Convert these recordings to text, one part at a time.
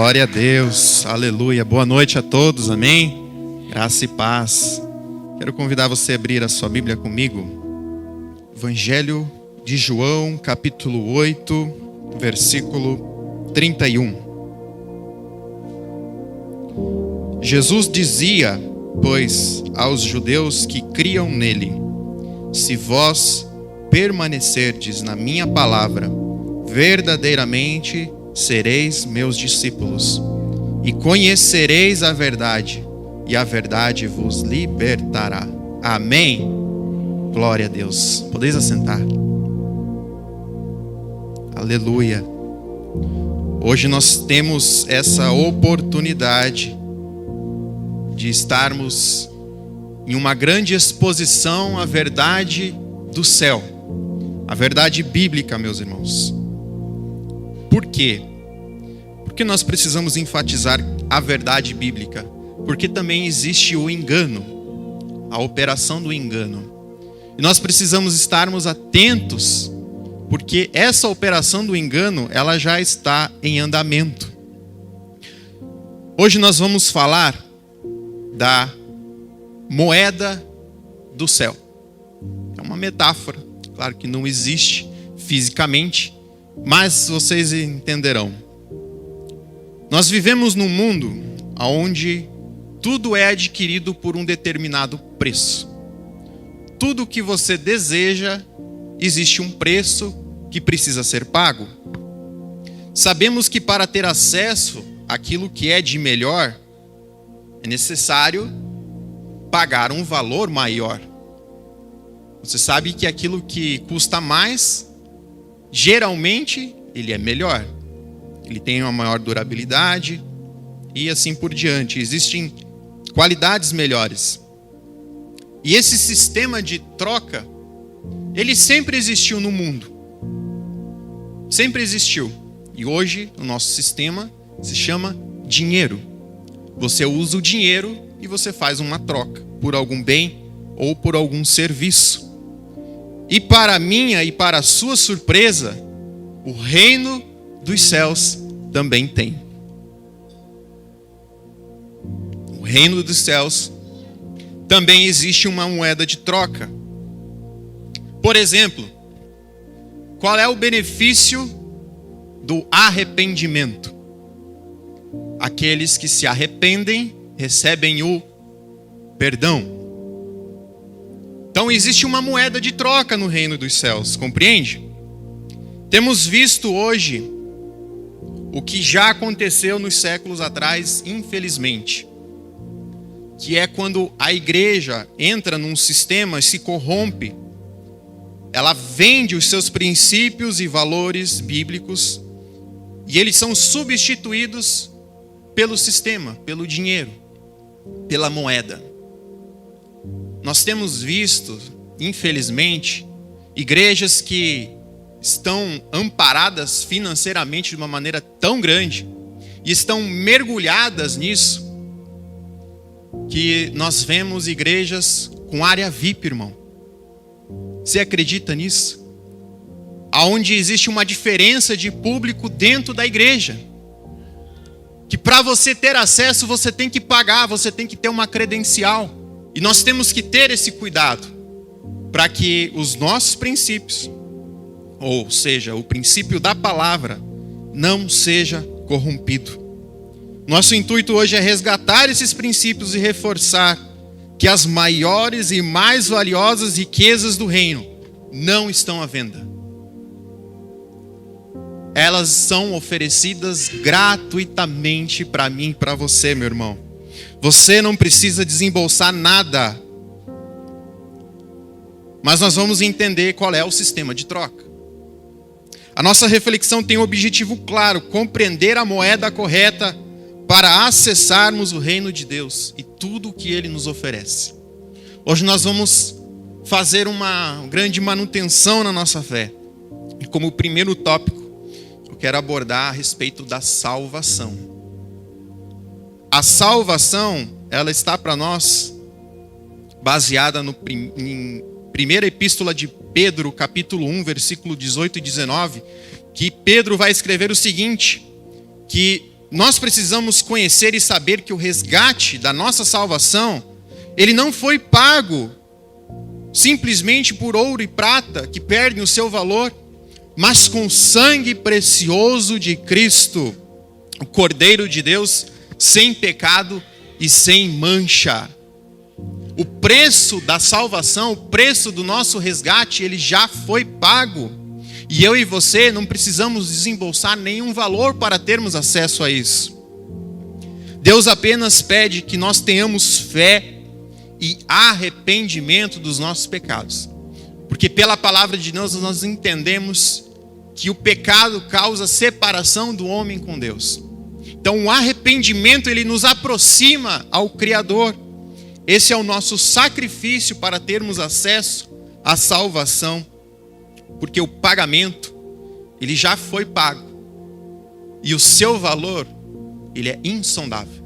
Glória a Deus, aleluia. Boa noite a todos, amém? Graça e paz. Quero convidar você a abrir a sua Bíblia comigo. Evangelho de João, capítulo 8, versículo 31. Jesus dizia, pois, aos judeus que criam nele: se vós permanecerdes na minha palavra, verdadeiramente sereis meus discípulos, e conhecereis a verdade, e a verdade vos libertará. Amém? Glória a Deus. Podeis assentar. Aleluia. Hoje nós temos essa oportunidade de estarmos em uma grande exposição à verdade do céu, a verdade bíblica, meus irmãos. Por quê? Porque nós precisamos enfatizar a verdade bíblica, porque também existe o engano, a operação do engano. E nós precisamos estarmos atentos, porque essa operação do engano, ela já está em andamento. Hoje nós vamos falar da moeda do céu. É uma metáfora, claro que não existe fisicamente, mas vocês entenderão. Nós vivemos num mundo onde tudo é adquirido por um determinado preço. Tudo que você deseja, existe um preço que precisa ser pago. Sabemos que para ter acesso àquilo que é de melhor, é necessário pagar um valor maior. Você sabe que aquilo que custa mais, geralmente, ele é melhor. Ele tem uma maior durabilidade e assim por diante. Existem qualidades melhores. E esse sistema de troca, ele sempre existiu no mundo. Sempre existiu. E hoje, o nosso sistema se chama dinheiro. Você usa o dinheiro e você faz uma troca por algum bem ou por algum serviço. E para minha e para a sua surpresa, o reino dos céus também tem. O reino dos céus também existe uma moeda de troca. Por exemplo, qual é o benefício do arrependimento? Aqueles que se arrependem recebem o perdão. Então existe uma moeda de troca no reino dos céus, compreende? Temos visto hoje o que já aconteceu nos séculos atrás, infelizmente, que é quando a igreja entra num sistema e se corrompe, ela vende os seus princípios e valores bíblicos e eles são substituídos pelo sistema, pelo dinheiro, pela moeda. Nós temos visto, infelizmente, igrejas que estão amparadas financeiramente de uma maneira tão grande e estão mergulhadas nisso, que nós vemos igrejas com área VIP, irmão. Você acredita nisso? Aonde existe uma diferença de público dentro da igreja. Que para você ter acesso, você tem que pagar, você tem que ter uma credencial. E nós temos que ter esse cuidado para que os nossos princípios, ou seja, o princípio da palavra, não seja corrompido. Nosso intuito hoje é resgatar esses princípios e reforçar que as maiores e mais valiosas riquezas do reino não estão à venda. Elas são oferecidas gratuitamente para mim e para você, meu irmão. Você não precisa desembolsar nada. Mas nós vamos entender qual é o sistema de troca. A nossa reflexão tem um objetivo claro: compreender a moeda correta para acessarmos o reino de Deus e tudo o que Ele nos oferece. Hoje nós vamos fazer uma grande manutenção na nossa fé. E como primeiro tópico, eu quero abordar a respeito da salvação. A salvação, ela está para nós baseada em primeira epístola de Pedro, capítulo 1, versículo 18 e 19, que Pedro vai escrever o seguinte, que nós precisamos conhecer e saber que o resgate da nossa salvação, ele não foi pago simplesmente por ouro e prata, que perdem o seu valor, mas com o sangue precioso de Cristo, o Cordeiro de Deus, sem pecado e sem mancha. O preço da salvação, o preço do nosso resgate, ele já foi pago. E eu e você não precisamos desembolsar nenhum valor para termos acesso a isso. Deus apenas pede que nós tenhamos fé e arrependimento dos nossos pecados. Porque pela palavra de Deus nós entendemos que o pecado causa separação do homem com Deus. Então o arrependimento, ele nos aproxima ao Criador. Esse é o nosso sacrifício para termos acesso à salvação. Porque o pagamento, ele já foi pago. E o seu valor, ele é insondável.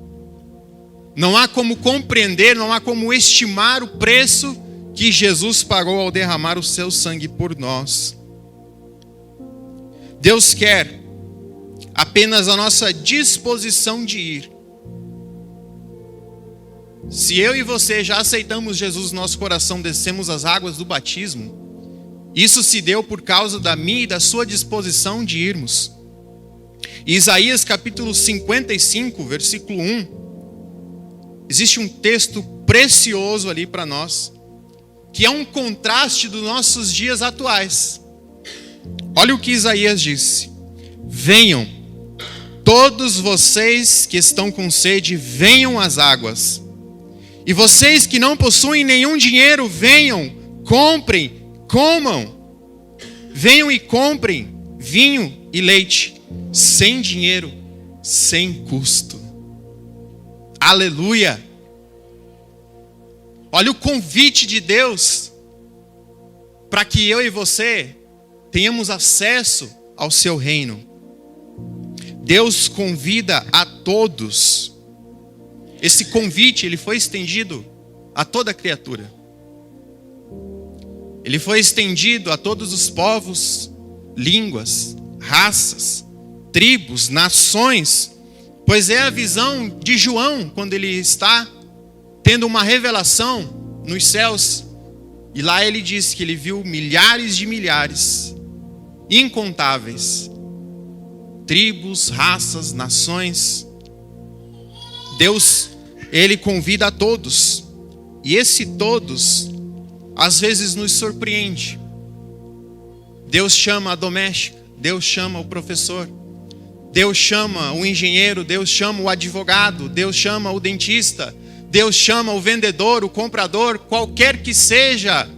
Não há como compreender, não há como estimar o preço que Jesus pagou ao derramar o seu sangue por nós. Deus quer apenas a nossa disposição de ir. Se eu e você já aceitamos Jesus no nosso coração, descemos as águas do batismo, isso se deu por causa da minha e da sua disposição de irmos. Isaías capítulo 55, versículo 1, existe um texto precioso ali para nós, que é um contraste dos nossos dias atuais. Olha o que Isaías disse: venham, todos vocês que estão com sede, venham às águas. E vocês que não possuem nenhum dinheiro, venham, comprem, comam. Venham e comprem vinho e leite, sem dinheiro, sem custo. Aleluia! Olha o convite de Deus para que eu e você tenhamos acesso ao seu reino. Deus convida a todos. Esse convite, ele foi estendido a toda criatura. Ele foi estendido a todos os povos, línguas, raças, tribos, nações, pois é a visão de João, quando ele está tendo uma revelação nos céus, e lá ele diz que ele viu milhares de milhares, incontáveis, tribos, raças, nações. Deus, ele convida a todos, e esse todos, às vezes nos surpreende. Deus chama a doméstica, Deus chama o professor, Deus chama o engenheiro, Deus chama o advogado, Deus chama o dentista, Deus chama o vendedor, o comprador, qualquer que seja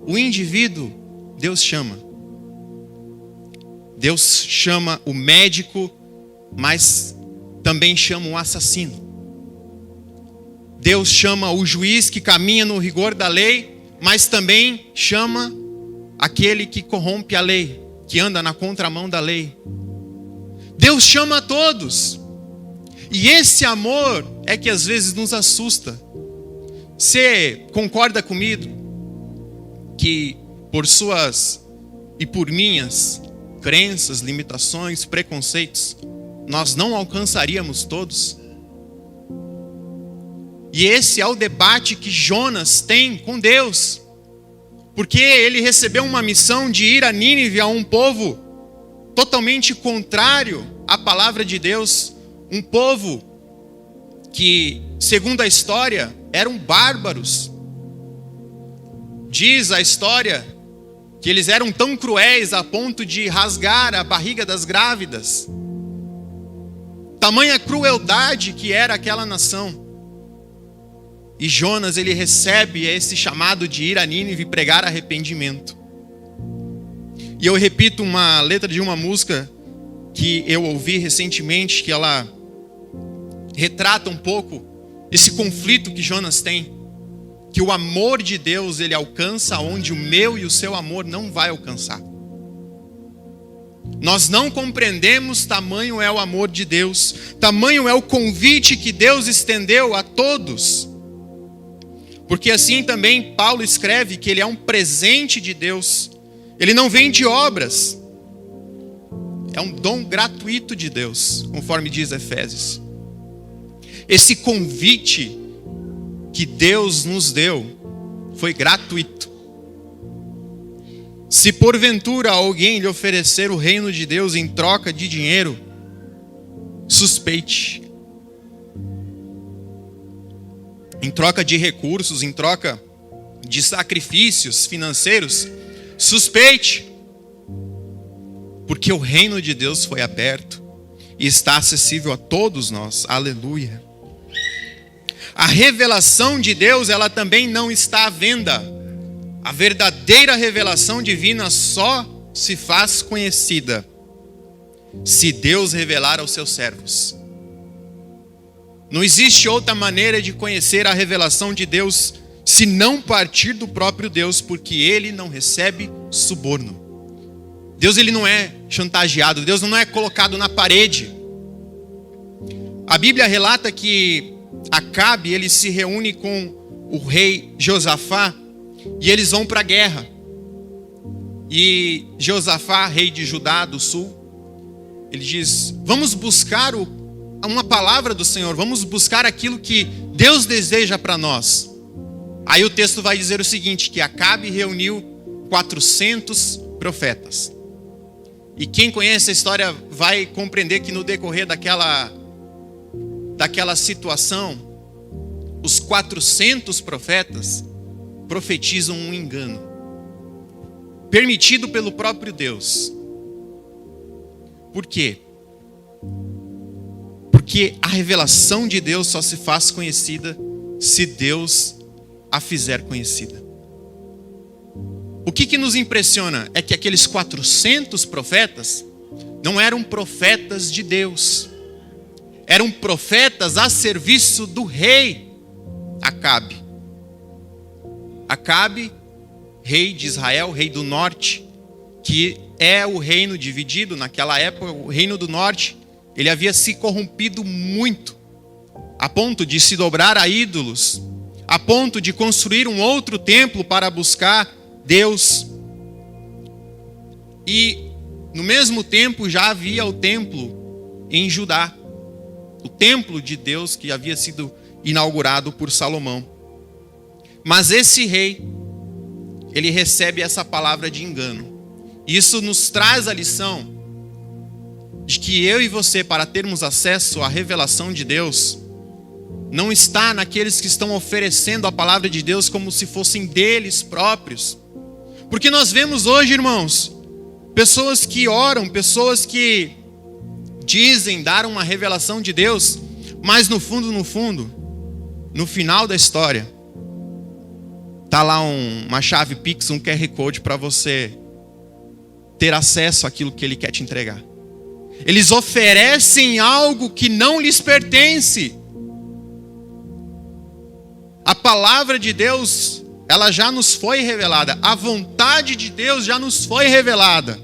o indivíduo, Deus chama. Deus chama o médico, mas também chama o assassino. Deus chama o juiz que caminha no rigor da lei, mas também chama aquele que corrompe a lei, que anda na contramão da lei. Deus chama a todos. E esse amor é que às vezes nos assusta. Você concorda comigo que por suas e por minhas crenças, limitações, preconceitos, nós não alcançaríamos todos? E esse é o debate que Jonas tem com Deus, porque ele recebeu uma missão de ir a Nínive, a um povo totalmente contrário à palavra de Deus, um povo que, segundo a história, eram bárbaros. Diz a história que eles eram tão cruéis a ponto de rasgar a barriga das grávidas. Tamanha crueldade que era aquela nação. E Jonas, ele recebe esse chamado de ir a Nínive e pregar arrependimento. E eu repito uma letra de uma música que eu ouvi recentemente, que ela retrata um pouco esse conflito que Jonas tem. Que o amor de Deus, ele alcança onde o meu e o seu amor não vai alcançar. Nós não compreendemos, tamanho é o amor de Deus, tamanho é o convite que Deus estendeu a todos. Porque assim também Paulo escreve que ele é um presente de Deus. Ele não vem de obras. É um dom gratuito de Deus, conforme diz Efésios. Esse convite que Deus nos deu foi gratuito. Se porventura alguém lhe oferecer o reino de Deus em troca de dinheiro, suspeite. Em troca de recursos, em troca de sacrifícios financeiros, suspeite. Porque o reino de Deus foi aberto e está acessível a todos nós. Aleluia. A revelação de Deus, ela também não está à venda. A verdadeira revelação divina só se faz conhecida se Deus revelar aos seus servos. Não existe outra maneira de conhecer a revelação de Deus se não partir do próprio Deus, porque Ele não recebe suborno. Deus, Ele não é chantageado, Deus não é colocado na parede. A Bíblia relata que Acabe, ele se reúne com o rei Josafá e eles vão para a guerra. E Josafá, rei de Judá do sul, ele diz: vamos buscar uma palavra do Senhor, vamos buscar aquilo que Deus deseja para nós. Aí o texto vai dizer o seguinte, que Acabe reuniu 400 profetas. E quem conhece a história vai compreender que no decorrer daquela situação, os 400 profetas profetizam um engano, permitido pelo próprio Deus. Por quê? Porque a revelação de Deus só se faz conhecida se Deus a fizer conhecida. O que nos impressiona é que aqueles 400 profetas não eram profetas de Deus. Eram profetas a serviço do rei Acabe. Acabe, rei de Israel, rei do norte, que é o reino dividido. Naquela época, o reino do norte, ele havia se corrompido muito, a ponto de se dobrar a ídolos, a ponto de construir um outro templo para buscar Deus. E no mesmo tempo já havia o templo em Judá, o templo de Deus que havia sido inaugurado por Salomão. Mas esse rei, ele recebe essa palavra de engano. Isso nos traz a lição de que eu e você, para termos acesso à revelação de Deus, não está naqueles que estão oferecendo a palavra de Deus como se fossem deles próprios. Porque nós vemos hoje, irmãos, pessoas que oram, pessoas que dizem dar uma revelação de Deus, mas no fundo, no final da história, está lá uma chave Pix, um QR Code para você ter acesso àquilo que Ele quer te entregar. Eles oferecem algo que não lhes pertence. A palavra de Deus, ela já nos foi revelada. A vontade de Deus já nos foi revelada.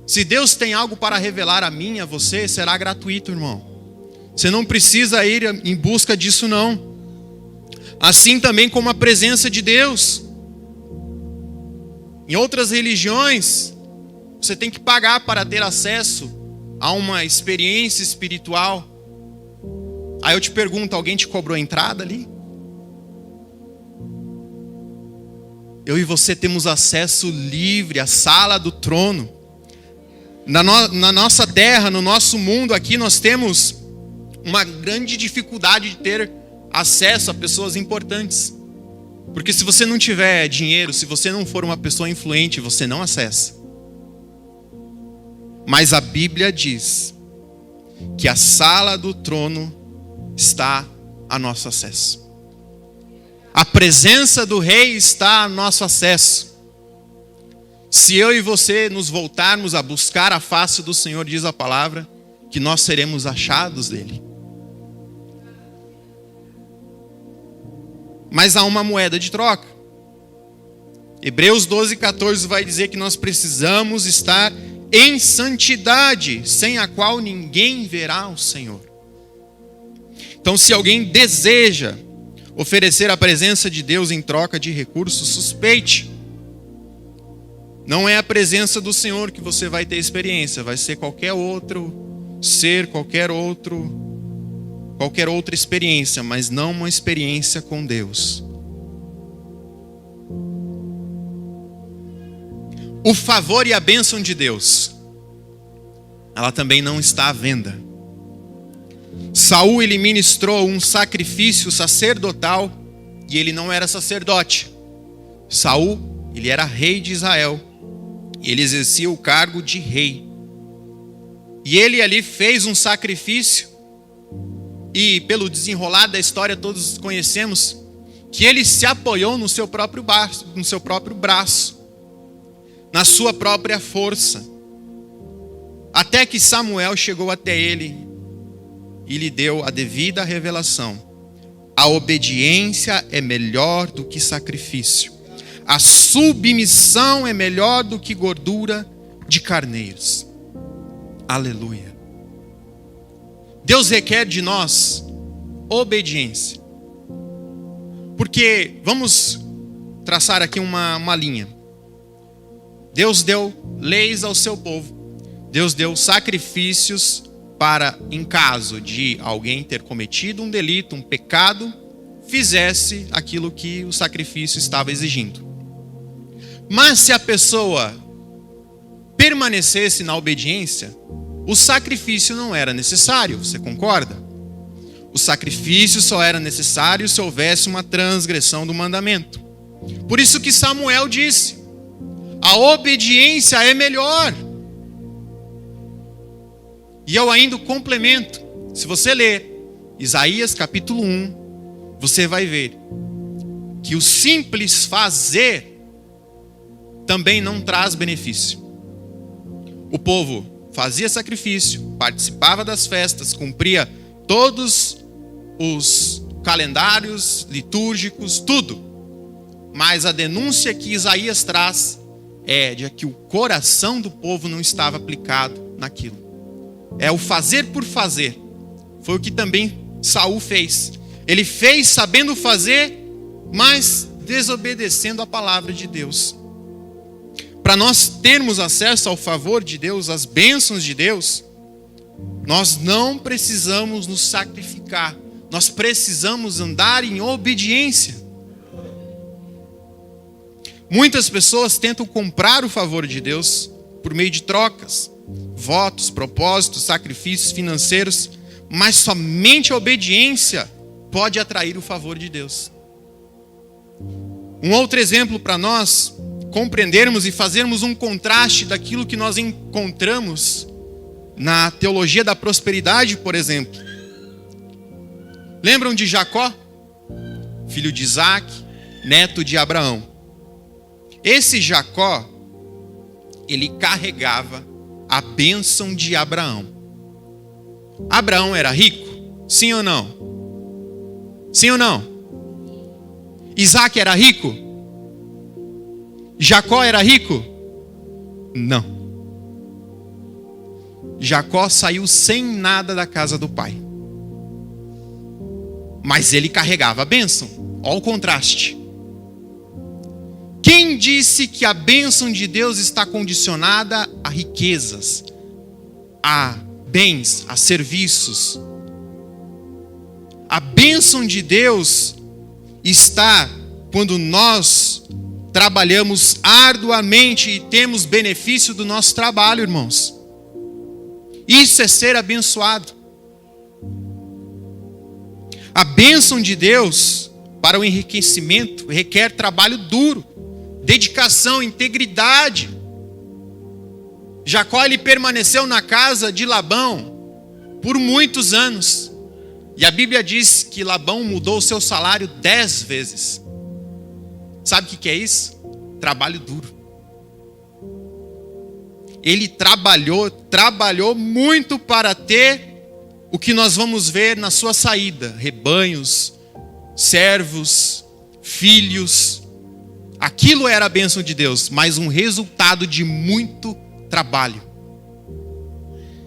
Se Deus tem algo para revelar a mim, a você, será gratuito, irmão. Você não precisa ir em busca disso, não. Assim também como a presença de Deus. Em outras religiões, você tem que pagar para ter acesso a uma experiência espiritual. Aí eu te pergunto, alguém te cobrou a entrada ali? Eu e você temos acesso livre à sala do trono. Na nossa terra, no nosso mundo aqui, nós temos uma grande dificuldade de ter acesso a pessoas importantes. Porque se você não tiver dinheiro, se você não for uma pessoa influente, você não acessa. Mas a Bíblia diz que a sala do trono está a nosso acesso. A presença do rei está a nosso acesso. Se eu e você nos voltarmos a buscar a face do Senhor, diz a palavra, que nós seremos achados dele. Mas há uma moeda de troca. Hebreus 12:14 vai dizer que nós precisamos estar em santidade, sem a qual ninguém verá o Senhor. Então, se alguém deseja oferecer a presença de Deus em troca de recursos, suspeite. Não é a presença do Senhor que você vai ter experiência, vai ser qualquer outro ser, qualquer outra experiência, mas não uma experiência com Deus. O favor e a bênção de Deus, ela também não está à venda. Saul, ele ministrou um sacrifício sacerdotal e ele não era sacerdote. Saul, ele era rei de Israel. Ele exercia o cargo de rei. E ele ali fez um sacrifício. E pelo desenrolar da história todos conhecemos que ele se apoiou no seu próprio braço, na sua própria força. Até que Samuel chegou até ele e lhe deu a devida revelação. A obediência é melhor do que sacrifício. A submissão é melhor do que gordura de carneiros. Aleluia. Deus requer de nós obediência. Porque, vamos traçar aqui uma linha. Deus deu leis ao seu povo. Deus deu sacrifícios para, em caso de alguém ter cometido um delito, um pecado, fizesse aquilo que o sacrifício estava exigindo. Mas se a pessoa permanecesse na obediência, o sacrifício não era necessário, você concorda? O sacrifício só era necessário se houvesse uma transgressão do mandamento. Por isso que Samuel disse: a obediência é melhor. E eu ainda complemento. Se você ler Isaías capítulo 1, você vai ver que o simples fazer também não traz benefício. O povo fazia sacrifício, participava das festas, cumpria todos os calendários litúrgicos, tudo. Mas a denúncia que Isaías traz é de que o coração do povo não estava aplicado naquilo. É o fazer por fazer. Foi o que também Saul fez. Ele fez sabendo fazer, mas desobedecendo a palavra de Deus. Para nós termos acesso ao favor de Deus, às bênçãos de Deus, nós não precisamos nos sacrificar. Nós precisamos andar em obediência. Muitas pessoas tentam comprar o favor de Deus por meio de trocas, votos, propósitos, sacrifícios financeiros, mas somente a obediência pode atrair o favor de Deus. Um outro exemplo para nós compreendermos e fazermos um contraste daquilo que nós encontramos na teologia da prosperidade, por exemplo. Lembram de Jacó? Filho de Isaac, neto de Abraão. Esse Jacó, ele carregava a bênção de Abraão. Abraão era rico? Sim ou não? Sim ou não? Isaac era rico? Jacó era rico? Não. Jacó saiu sem nada da casa do pai. Mas ele carregava a bênção. Olha o contraste. Quem disse que a bênção de Deus está condicionada a riquezas, a bens, a serviços? A bênção de Deus está quando nós trabalhamos arduamente e temos benefício do nosso trabalho, irmãos. Isso é ser abençoado. A bênção de Deus para o enriquecimento requer trabalho duro, dedicação, integridade. Jacó, ele permaneceu na casa de Labão por muitos anos. E a Bíblia diz que Labão mudou o seu salário 10 vezes. Sabe o que é isso? Trabalho duro. Ele trabalhou muito para ter o que nós vamos ver na sua saída: rebanhos, servos, filhos. Aquilo era a bênção de Deus, mas um resultado de muito trabalho.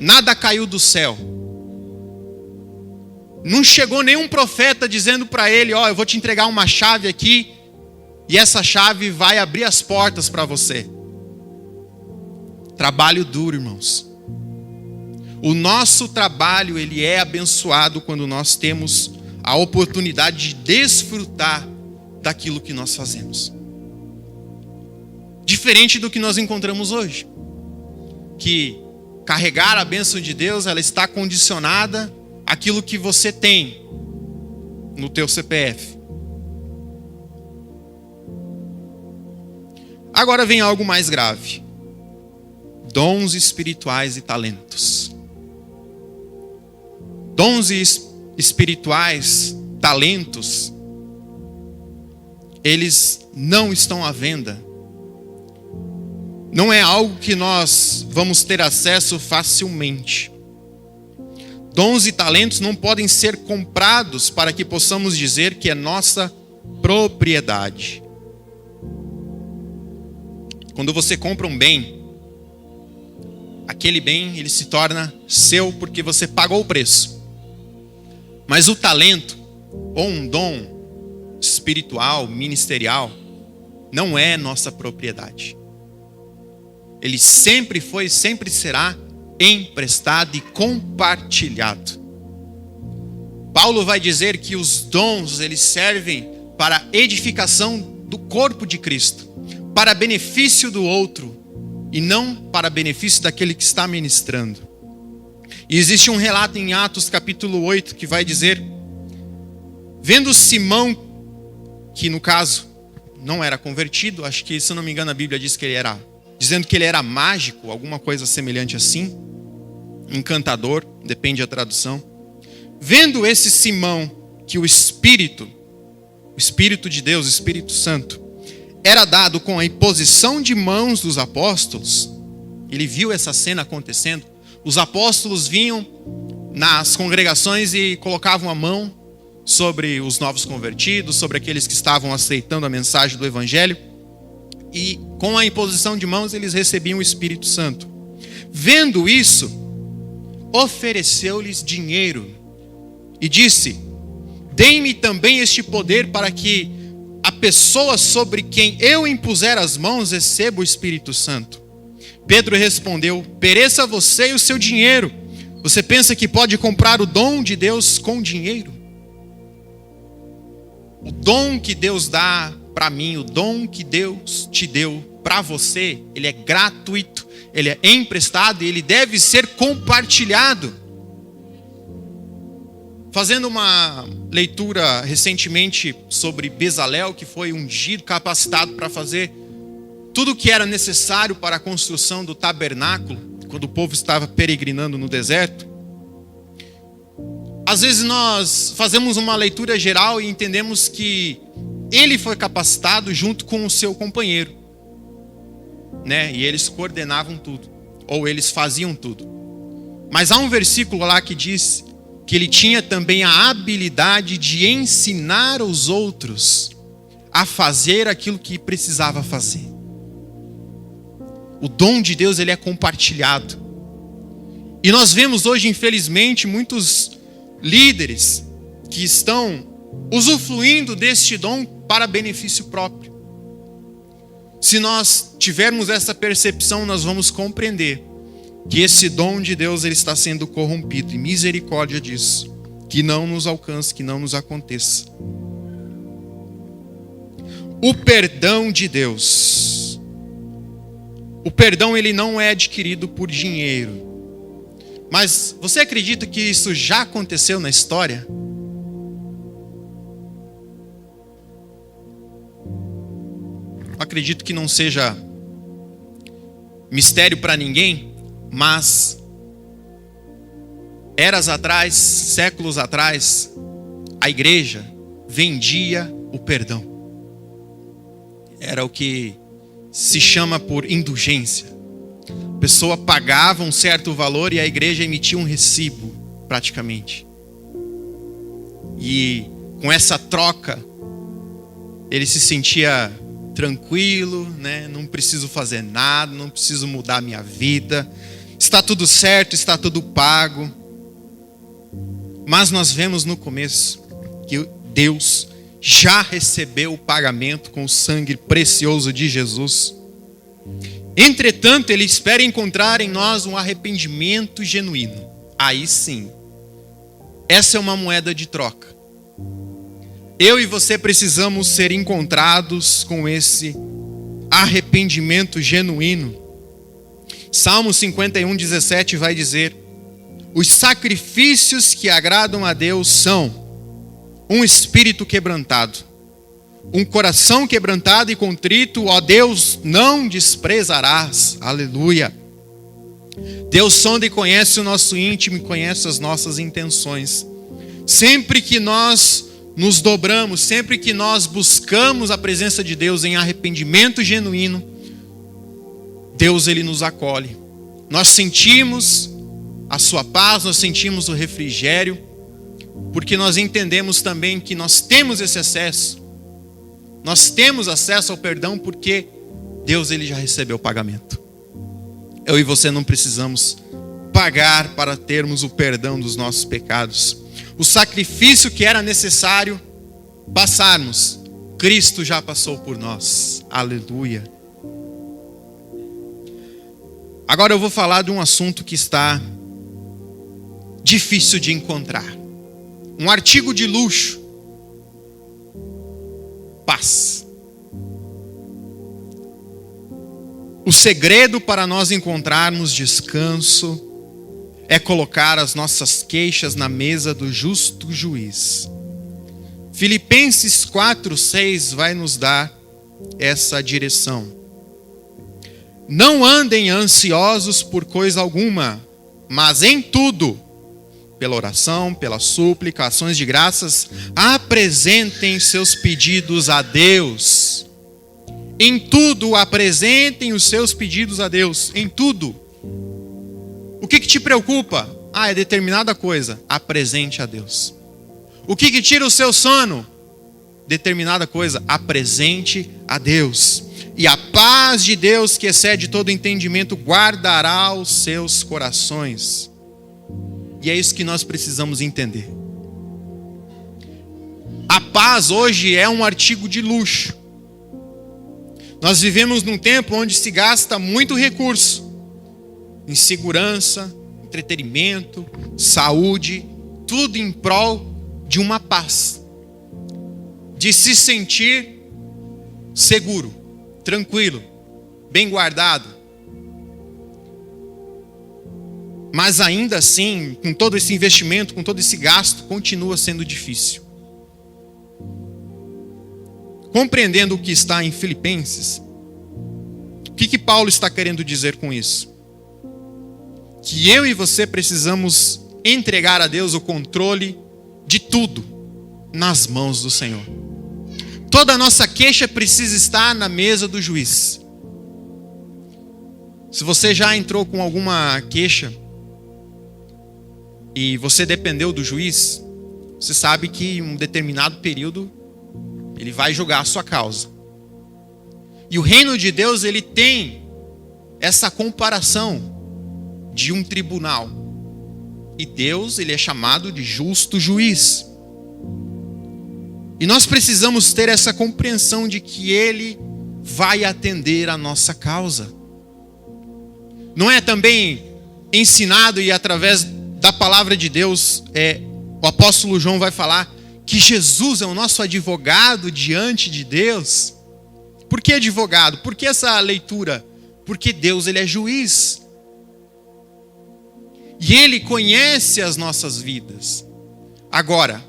Nada caiu do céu. Não chegou nenhum profeta dizendo para ele: ó, eu vou te entregar uma chave aqui e essa chave vai abrir as portas para você. Trabalho duro, irmãos. O nosso trabalho, ele é abençoado quando nós temos a oportunidade de desfrutar daquilo que nós fazemos. Diferente do que nós encontramos hoje. Que carregar a bênção de Deus, ela está condicionada àquilo que você tem no teu CPF. Agora vem algo mais grave. Dons espirituais e talentos. Dons espirituais, talentos, eles não estão à venda. Não é algo que nós vamos ter acesso facilmente. Dons e talentos não podem ser comprados para que possamos dizer que é nossa propriedade. Quando você compra um bem, aquele bem ele se torna seu porque você pagou o preço. Mas o talento, ou um dom espiritual, ministerial, não é nossa propriedade. Ele sempre foi, sempre será emprestado e compartilhado. Paulo vai dizer que os dons, eles servem para a edificação do corpo de Cristo, para benefício do outro, e não para benefício daquele que está ministrando. E existe um relato em Atos capítulo 8 que vai dizer: vendo Simão, que no caso não era convertido, acho que, se eu não me engano, a Bíblia diz que ele era, dizendo que ele era mágico, alguma coisa semelhante assim, encantador, depende da tradução. Vendo esse Simão que o Espírito de Deus, o Espírito Santo, era dado com a imposição de mãos dos apóstolos, ele viu essa cena acontecendo. Os apóstolos vinham nas congregações e colocavam a mão sobre os novos convertidos, sobre aqueles que estavam aceitando a mensagem do Evangelho, e com a imposição de mãos eles recebiam o Espírito Santo. Vendo isso, ofereceu-lhes dinheiro e disse: deem-me também este poder para que a pessoa sobre quem eu impuser as mãos receba o Espírito Santo. Pedro respondeu: pereça você e o seu dinheiro. Você pensa que pode comprar o dom de Deus com dinheiro? O dom que Deus dá para mim, o dom que Deus te deu para você, ele é gratuito, ele é emprestado e ele deve ser compartilhado. Fazendo uma leitura recentemente sobre Bezalel, que foi ungido, capacitado para fazer tudo o que era necessário para a construção do tabernáculo, quando o povo estava peregrinando no deserto. Às vezes nós fazemos uma leitura geral e entendemos que ele foi capacitado junto com o seu companheiro, né? E eles coordenavam tudo, ou eles faziam tudo. Mas há um versículo lá que diz que ele tinha também a habilidade de ensinar os outros a fazer aquilo que precisava fazer. O dom de Deus, ele é compartilhado. E nós vemos hoje, infelizmente, muitos líderes que estão usufruindo deste dom para benefício próprio. Se nós tivermos essa percepção, nós vamos compreender que esse dom de Deus ele está sendo corrompido, e misericórdia disso, que não nos alcance, que não nos aconteça. O perdão de Deus. O perdão ele não é adquirido por dinheiro. Mas você acredita que isso já aconteceu na história? Eu acredito que não seja mistério para ninguém, mas eras atrás, séculos atrás, a igreja vendia o perdão. Era o que se chama por indulgência. A pessoa pagava um certo valor e a igreja emitia um recibo, praticamente. E com essa troca, ele se sentia tranquilo, né? Não preciso fazer nada, não preciso mudar minha vida. Está tudo certo, está tudo pago. Mas nós vemos no começo que Deus já recebeu o pagamento com o sangue precioso de Jesus. Entretanto, Ele espera encontrar em nós um arrependimento genuíno. Aí sim, essa é uma moeda de troca. Eu e você precisamos ser encontrados com esse arrependimento genuíno. Salmo 51:17 vai dizer: os sacrifícios que agradam a Deus são um espírito quebrantado, um coração quebrantado e contrito, ó Deus, não desprezarás. Aleluia. Deus sonda e conhece o nosso íntimo e conhece as nossas intenções. Sempre que nós nos dobramos, sempre que nós buscamos a presença de Deus em arrependimento genuíno, Deus, Ele nos acolhe. Nós sentimos a sua paz, nós sentimos o refrigério, porque nós entendemos também que nós temos esse acesso. Nós temos acesso ao perdão porque Deus, Ele já recebeu o pagamento. Eu e você não precisamos pagar para termos o perdão dos nossos pecados. O sacrifício que era necessário passarmos, Cristo já passou por nós. Aleluia. Agora eu vou falar de um assunto que está difícil de encontrar. Um artigo de luxo. Paz. O segredo para nós encontrarmos descanso é colocar as nossas queixas na mesa do justo juiz. Filipenses 4:6 vai nos dar essa direção. Não andem ansiosos por coisa alguma, mas em tudo, pela oração, pela súplica, ações de graças, apresentem seus pedidos a Deus. Em tudo, apresentem os seus pedidos a Deus. Em tudo. O que te preocupa? É determinada coisa. Apresente a Deus. O que tira o seu sono? Determinada coisa. Apresente a Deus. E a paz de Deus, que excede todo entendimento, guardará os seus corações. E é isso que nós precisamos entender. A paz hoje é um artigo de luxo. Nós vivemos num tempo onde se gasta muito recurso em segurança, entretenimento, saúde, tudo em prol de uma paz, de se sentir seguro, tranquilo, bem guardado. Mas ainda assim, com todo esse investimento, com todo esse gasto, continua sendo difícil. Compreendendo o que está em Filipenses, o que Paulo está querendo dizer com isso? Que eu e você precisamos entregar a Deus o controle de tudo nas mãos do Senhor. Toda a nossa queixa precisa estar na mesa do juiz. Se você já entrou com alguma queixa e você dependeu do juiz, você sabe que em um determinado período ele vai julgar a sua causa. E o reino de Deus, ele tem essa comparação de um tribunal. E Deus, ele é chamado de justo juiz. E nós precisamos ter essa compreensão de que ele vai atender a nossa causa. Não é também ensinado e através da palavra de Deus, o apóstolo João vai falar que Jesus é o nosso advogado diante de Deus? Por que advogado? Por que essa leitura? Porque Deus, ele é juiz. E ele conhece as nossas vidas. Agora,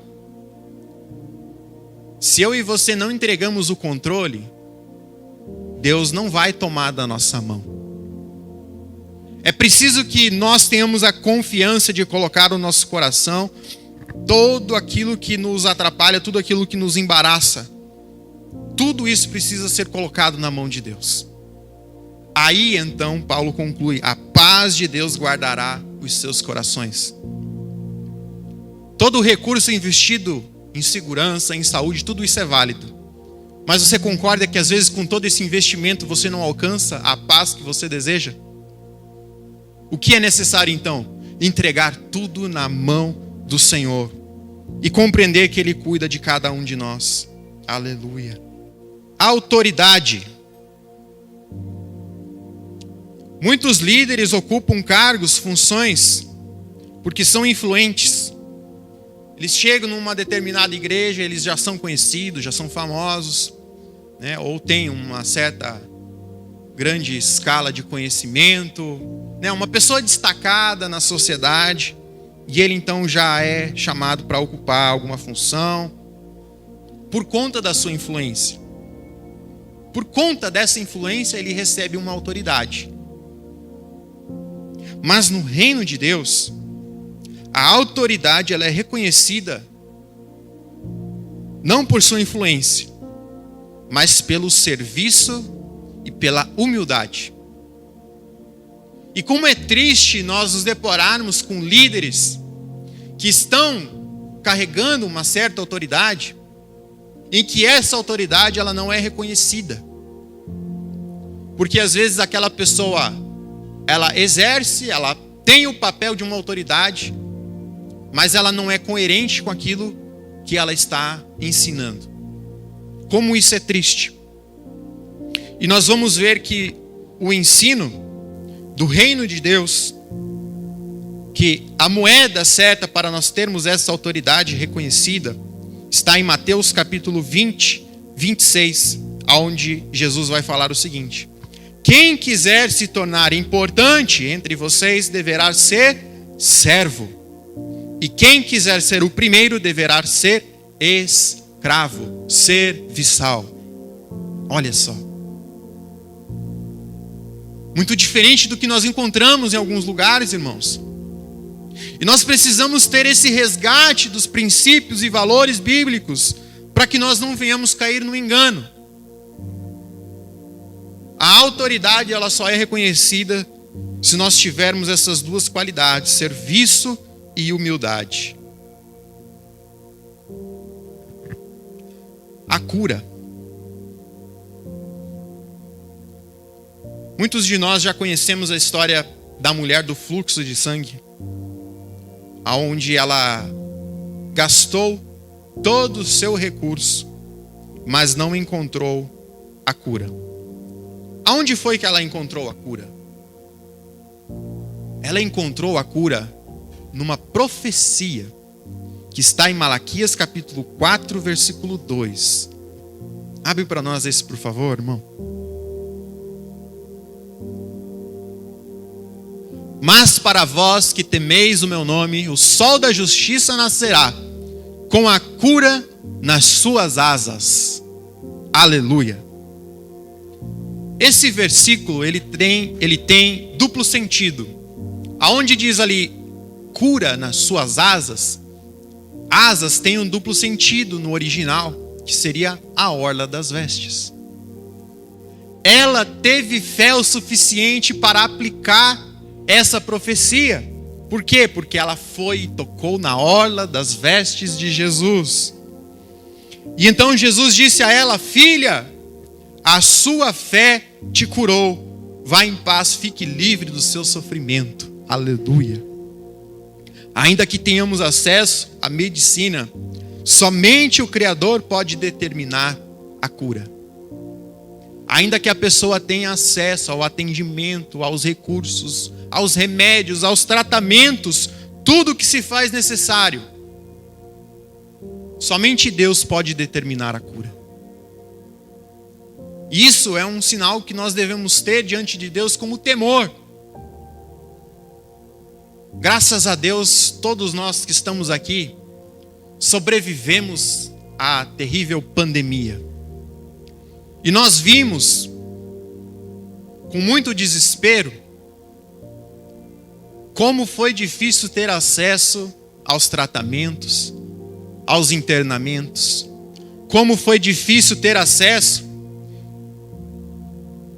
se eu e você não entregamos o controle, Deus não vai tomar da nossa mão. É preciso que nós tenhamos a confiança de colocar no nosso coração tudo aquilo que nos atrapalha, tudo aquilo que nos embaraça. Tudo isso precisa ser colocado na mão de Deus. Aí então Paulo conclui: a paz de Deus guardará os seus corações. Todo o recurso investido em segurança, em saúde, tudo isso é válido. Mas você concorda que às vezes com todo esse investimento você não alcança a paz que você deseja? O que é necessário então? Entregar tudo na mão do Senhor e compreender que Ele cuida de cada um de nós. Aleluia. A autoridade Muitos líderes ocupam cargos, funções, porque são influentes. Eles chegam numa determinada igreja, eles já são conhecidos, já são famosos, né? Ou têm uma certa grande escala de conhecimento, né? Uma pessoa destacada na sociedade, e ele então já é chamado para ocupar alguma função, por conta da sua influência. Por conta dessa influência, ele recebe uma autoridade. Mas no reino de Deus, a autoridade ela é reconhecida não por sua influência, mas pelo serviço e pela humildade. E como é triste nós nos depararmos com líderes que estão carregando uma certa autoridade, em que essa autoridade ela não é reconhecida. Porque às vezes aquela pessoa, ela exerce, ela tem o papel de uma autoridade, mas ela não é coerente com aquilo que ela está ensinando. Como isso é triste. E nós vamos ver que o ensino do reino de Deus, que a moeda certa para nós termos essa autoridade reconhecida, está em Mateus capítulo 20, 26, onde Jesus vai falar o seguinte: quem quiser se tornar importante entre vocês deverá ser servo, e quem quiser ser o primeiro deverá ser escravo, serviçal. Olha só. Muito diferente do que nós encontramos em alguns lugares, irmãos. E nós precisamos ter esse resgate dos princípios e valores bíblicos para que nós não venhamos cair no engano. A autoridade ela só é reconhecida se nós tivermos essas duas qualidades, serviço e humildade. A cura. Muitos de nós já conhecemos a história da mulher do fluxo de sangue, aonde ela gastou todo o seu recurso, mas não encontrou a cura. Aonde foi que ela encontrou a cura? Ela encontrou a cura numa profecia que está em Malaquias capítulo 4, versículo 2. Abre para nós esse, por favor, irmão. Mas para vós que temeis o meu nome, o sol da justiça nascerá, com a cura nas suas asas. Aleluia. Esse versículo, ele tem duplo sentido. Aonde diz ali, cura nas suas asas, asas tem um duplo sentido no original, que seria a orla das vestes. Ela teve fé o suficiente para aplicar essa profecia. Por quê? Porque ela foi e tocou na orla das vestes de Jesus. E então Jesus disse a ela: filha, a sua fé te curou. Vá em paz, fique livre do seu sofrimento. Aleluia. Ainda que tenhamos acesso à medicina, somente o Criador pode determinar a cura. Ainda que a pessoa tenha acesso ao atendimento, aos recursos, aos remédios, aos tratamentos, tudo que se faz necessário, somente Deus pode determinar a cura. Isso é um sinal que nós devemos ter diante de Deus como temor. Graças a Deus, todos nós que estamos aqui sobrevivemos à terrível pandemia. E nós vimos, com muito desespero, como foi difícil ter acesso aos tratamentos, aos internamentos, como foi difícil ter acesso,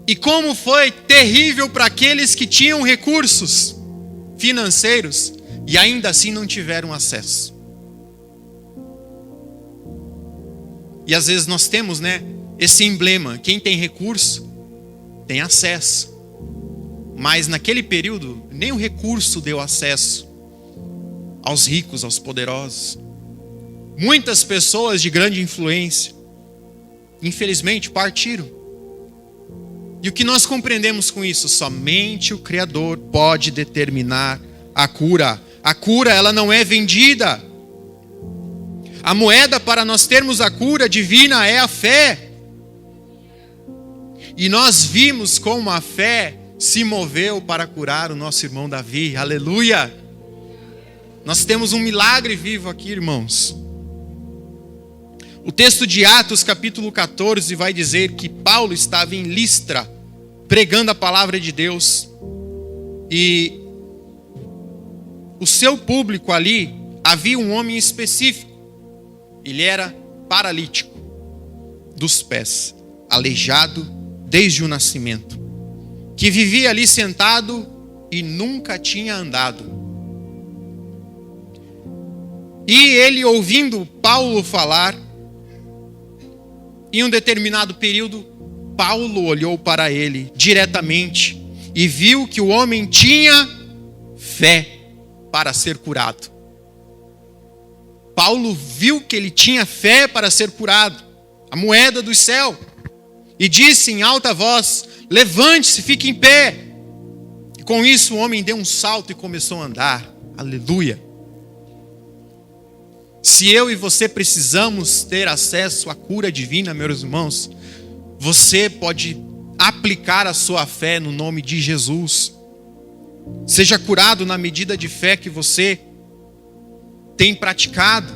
e como foi terrível para aqueles que tinham recursos financeiros e ainda assim não tiveram acesso. E às vezes nós temos, esse emblema: quem tem recurso tem acesso. Mas naquele período, nem o recurso deu acesso aos ricos, aos poderosos. Muitas pessoas de grande influência, infelizmente, partiram. E o que nós compreendemos com isso? Somente o Criador pode determinar a cura. A cura, ela não é vendida. A moeda para nós termos a cura divina é a fé. E nós vimos como a fé se moveu para curar o nosso irmão Davi. Aleluia! Nós temos um milagre vivo aqui, irmãos. O texto de Atos, capítulo 14, vai dizer que Paulo estava em Listra, pregando a palavra de Deus. E o seu público ali, havia um homem específico. Ele era paralítico dos pés, aleijado desde o nascimento, que vivia ali sentado e nunca tinha andado. E ele, ouvindo Paulo falar, em um determinado período, Paulo olhou para ele diretamente e viu que o homem tinha fé para ser curado. Paulo viu que ele tinha fé para ser curado, a moeda do céu, e disse em alta voz: levante-se, fique em pé. E com isso o homem deu um salto e começou a andar. Aleluia! Se eu e você precisamos ter acesso à cura divina, meus irmãos, você pode aplicar a sua fé no nome de Jesus. Seja curado na medida de fé que você tem praticado.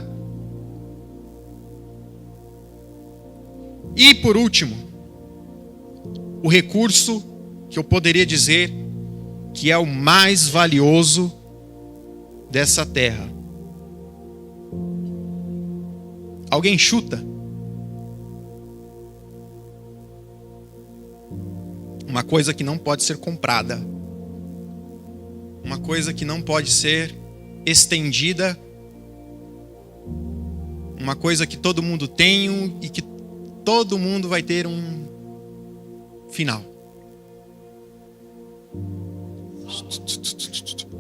E por último, o recurso que eu poderia dizer que é o mais valioso dessa terra. Alguém chuta? Uma coisa que não pode ser comprada. Uma coisa que não pode ser estendida. Uma coisa que todo mundo tem e que todo mundo vai ter um final.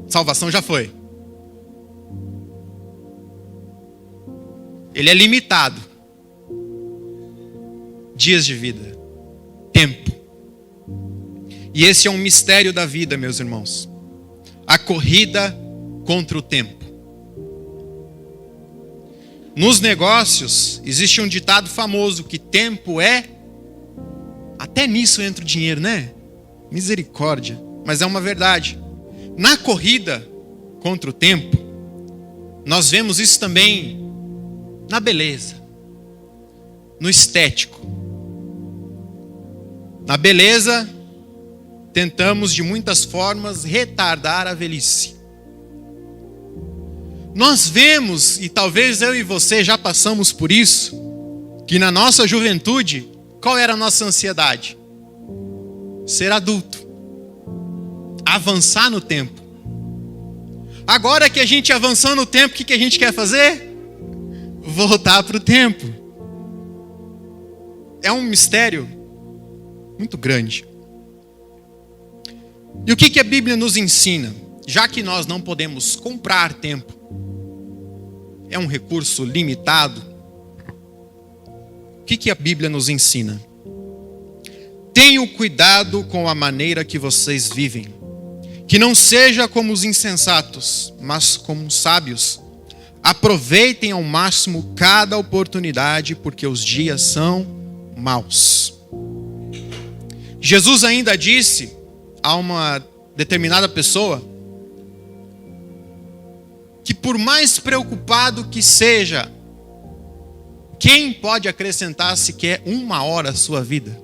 Salvação já foi. Ele é limitado. Dias de vida. Tempo. E esse é um mistério da vida, meus irmãos. A corrida contra o tempo. Nos negócios, existe um ditado famoso que tempo é... Até nisso entra o dinheiro, né? Misericórdia. Mas é uma verdade. Na corrida contra o tempo, nós vemos isso também na beleza, no estético. Na beleza, tentamos de muitas formas retardar a velhice. Nós vemos, e talvez eu e você já passamos por isso, que na nossa juventude, qual era a nossa ansiedade? Ser adulto. Avançar no tempo. Agora que a gente avançou no tempo, o que a gente quer fazer? Voltar para o tempo. É um mistério muito grande. E o que a Bíblia nos ensina? Já que nós não podemos comprar tempo, é um recurso limitado, o que a Bíblia nos ensina? Tenham cuidado com a maneira que vocês vivem, que não seja como os insensatos, mas como os sábios. Aproveitem ao máximo cada oportunidade, porque os dias são maus. Jesus ainda disse a uma determinada pessoa que por mais preocupado que seja, quem pode acrescentar sequer 1 hora à sua vida?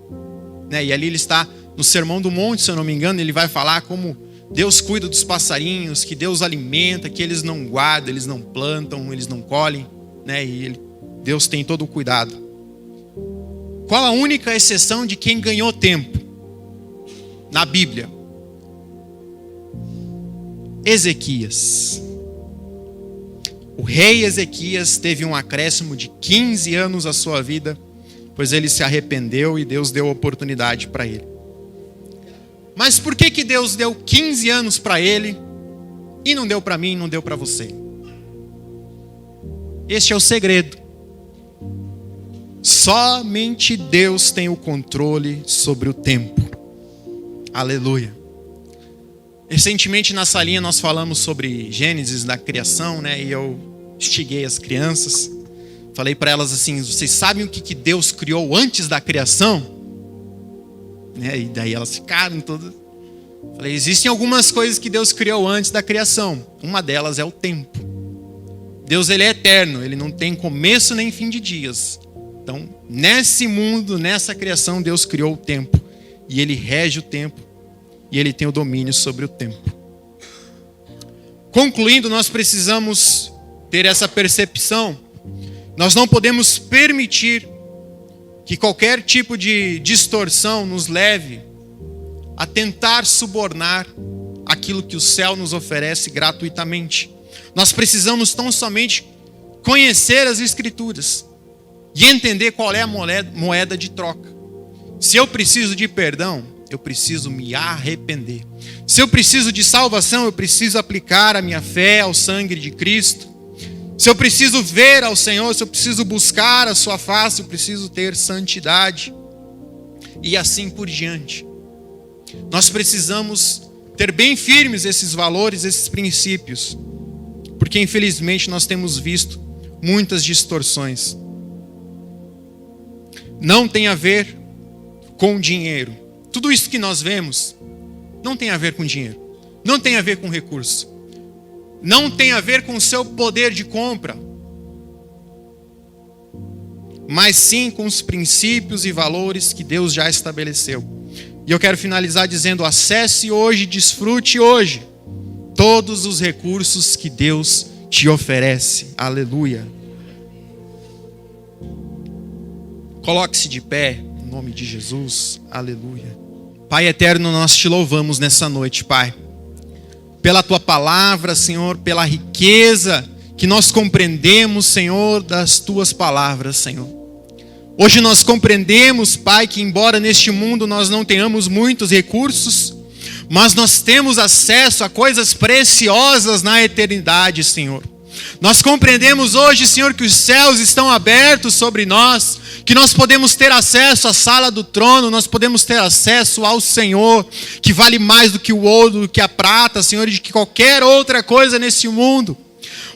E ali ele está no Sermão do Monte, se eu não me engano, ele vai falar como Deus cuida dos passarinhos, que Deus alimenta, que eles não guardam, eles não plantam, eles não colhem, e Deus tem todo o cuidado. Qual a única exceção de quem ganhou tempo na Bíblia? Ezequias. O rei Ezequias teve um acréscimo de 15 anos à sua vida, pois ele se arrependeu e Deus deu oportunidade para ele. Mas por que Deus deu 15 anos para ele e não deu para mim, não deu para você? Este é o segredo. Somente Deus tem o controle sobre o tempo. Aleluia. Recentemente na salinha nós falamos sobre Gênesis, da criação, né? E eu instiguei as crianças. Falei para elas assim: vocês sabem o que Deus criou antes da criação? Né? E daí elas ficaram todas. Falei: existem algumas coisas que Deus criou antes da criação. Uma delas é o tempo. Deus, ele é eterno, ele não tem começo nem fim de dias. Então, nesse mundo, nessa criação, Deus criou o tempo. E ele rege o tempo. E ele tem o domínio sobre o tempo. Concluindo, nós precisamos ter essa percepção. Nós não podemos permitir que qualquer tipo de distorção nos leve a tentar subornar aquilo que o céu nos oferece gratuitamente. Nós precisamos tão somente conhecer as Escrituras e entender qual é a moeda de troca. Se eu preciso de perdão, eu preciso me arrepender. Se eu preciso de salvação, eu preciso aplicar a minha fé ao sangue de Cristo. Se eu preciso ver ao Senhor, se eu preciso buscar a sua face, eu preciso ter santidade. E assim por diante. Nós precisamos ter bem firmes esses valores, esses princípios. Porque infelizmente nós temos visto muitas distorções. Não tem a ver com dinheiro. Tudo isso que nós vemos não tem a ver com dinheiro. Não tem a ver com recurso. Não tem a ver com o seu poder de compra. Mas sim com os princípios e valores que Deus já estabeleceu. E eu quero finalizar dizendo: acesse hoje, desfrute hoje todos os recursos que Deus te oferece. Aleluia. Coloque-se de pé, em nome de Jesus. Aleluia. Pai eterno, nós te louvamos nessa noite, Pai. Pela tua palavra, Senhor, pela riqueza que nós compreendemos, Senhor, das tuas palavras, Senhor. Hoje nós compreendemos, Pai, que embora neste mundo nós não tenhamos muitos recursos, mas nós temos acesso a coisas preciosas na eternidade, Senhor. Nós compreendemos hoje, Senhor, que os céus estão abertos sobre nós, que nós podemos ter acesso à sala do trono, nós podemos ter acesso ao Senhor, que vale mais do que o ouro, do que a prata, Senhor, e de que qualquer outra coisa nesse mundo.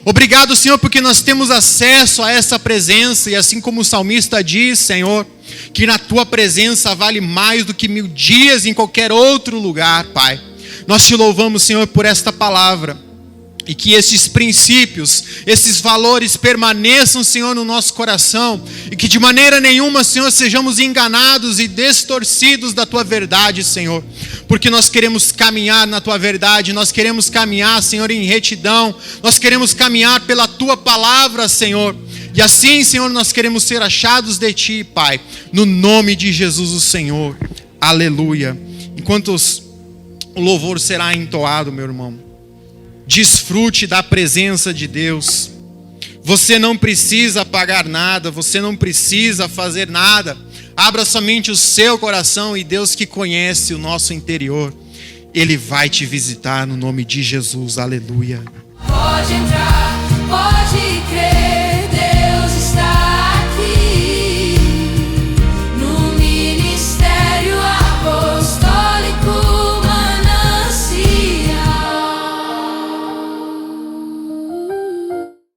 Obrigado, Senhor, porque nós temos acesso a essa presença, e assim como o salmista diz, Senhor, que na tua presença vale mais do que 1000 dias em qualquer outro lugar, Pai. Nós te louvamos, Senhor, por esta palavra. E que esses princípios, esses valores permaneçam, Senhor, no nosso coração. E que de maneira nenhuma, Senhor, sejamos enganados e distorcidos da Tua verdade, Senhor. Porque nós queremos caminhar na Tua verdade, nós queremos caminhar, Senhor, em retidão. Nós queremos caminhar pela Tua palavra, Senhor. E assim, Senhor, nós queremos ser achados de Ti, Pai. No nome de Jesus, o Senhor. Aleluia. Enquanto o louvor será entoado, meu irmão, desfrute da presença de Deus. Você não precisa pagar nada, você não precisa fazer nada. Abra somente o seu coração e Deus, que conhece o nosso interior, Ele vai te visitar no nome de Jesus. Aleluia. Pode entrar, pode